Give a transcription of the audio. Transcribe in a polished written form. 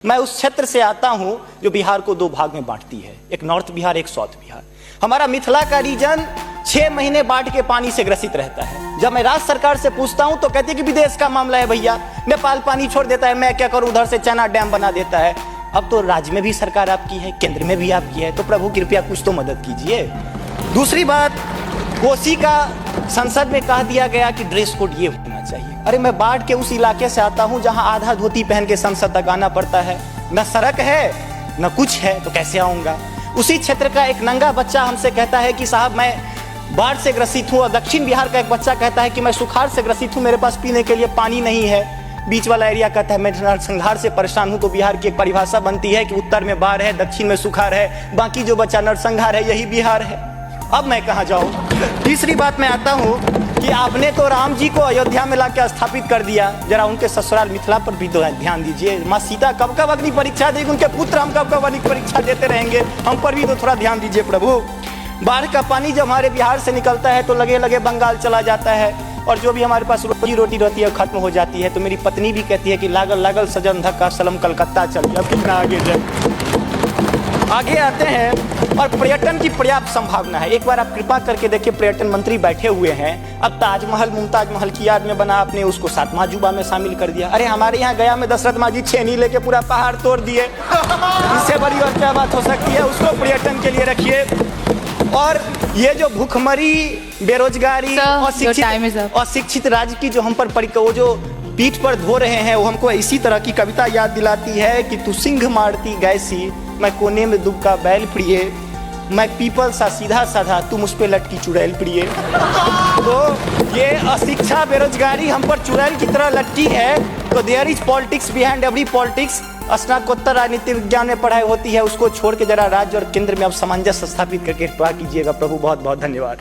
मैं उस क्षेत्र से आता हूं जो बिहार को दो भाग में बांटती है, एक नॉर्थ बिहार, एक साउथ बिहार। हमारा मिथिला का रीजन 6 महीने बाढ़ के पानी से ग्रसित रहता है। जब मैं राज्य सरकार से पूछता हूं तो कहती है कि विदेश का मामला है भैया, नेपाल पानी छोड़ देता है, मैं क्या करूं, उधर से चना डैम बना देता है। अब तो राज्य में भी सरकार आपकी है, केंद्र में भी आपकी है, तो प्रभु कृपया कुछ तो मदद कीजिए। दूसरी बात, कोसी का संसद में कह दिया गया कि ड्रेस कोड ये होना चाहिए। अरे मैं बाढ़ के उस इलाके से आता हूं जहां आधा धोती पहन के संसद तक आना पड़ता है, न सड़क है न कुछ है, तो कैसे आऊंगा। उसी क्षेत्र का एक नंगा बच्चा हमसे कहता है कि साहब मैं बाढ़ से ग्रसित हूं, और दक्षिण बिहार का एक बच्चा कहता है कि मैं सुखाड़ से ग्रसित हूं, मेरे पास पीने के लिए पानी नहीं है। बीच वाला एरिया कहता है मैं नरसंहार से परेशान हूं। तो बिहार की एक परिभाषा बनती है कि उत्तर में बाढ़ है, दक्षिण में सुखाड़ है, बाकी जो बचा नरसंहार है, यही बिहार है। अब मैं कहाँ जाऊं। तीसरी बात मैं आता हूं कि आपने तो राम जी को अयोध्या में लाकर स्थापित कर दिया, जरा उनके ससुराल मिथिला पर भी तो ध्यान दीजिए। माँ सीता कब कब अग्नि परीक्षा देगी, उनके पुत्र हम कब कब अग्नि परीक्षा देते रहेंगे, हम पर भी तो थोड़ा ध्यान दीजिए प्रभु। बाढ़ का पानी जब हमारे बिहार से निकलता है तो लगे लगे बंगाल चला जाता है, और जो भी हमारे पास रोजी रोटी रहती है खत्म हो जाती है। तो मेरी पत्नी भी कहती है कि लागल लागल सजन धक्का सलम कलकत्ता चल, अब कितना आगे जाए। आगे आते हैं, और पर्यटन की पर्याप्त संभावना है। एक बार आप कृपा करके देखिए, पर्यटन मंत्री बैठे हुए हैं, अब ताजमहल मुमताज महल की याद में बना, आपने उसको 7वां अजूबा में शामिल कर दिया। अरे हमारे यहाँ गया में दशरथ माँ जी छेनी लेके पूरा पहाड़ तोड़ दिए, इससे बड़ी और क्या बात हो सकती है। उसको पर्यटन के लिए रखिए। और ये जो भूखमरी, बेरोजगारी, अशिक्षित राज्य की जो हम पर वो जो पीठ पर धो रहे हैं, वो हमको इसी तरह की कविता याद दिलाती है कि तू सिंह मारती गैसी, मैं कोने में दुबका बैल प्रिय, मैं पीपल सा सीधा साधा, तुम उस पे लटकी चुड़ैल प्रिय। तो ये अशिक्षा, बेरोजगारी हम पर चुड़ैल की तरह लटकी है। तो there is politics behind every politics. स्नातकोत्तर राजनीति विज्ञान में पढ़ाई होती है, उसको छोड़ के जरा राज्य और केंद्र में अब सामंजस्य स्थापित करके कृपा कीजिएगा प्रभु। बहुत बहुत धन्यवाद।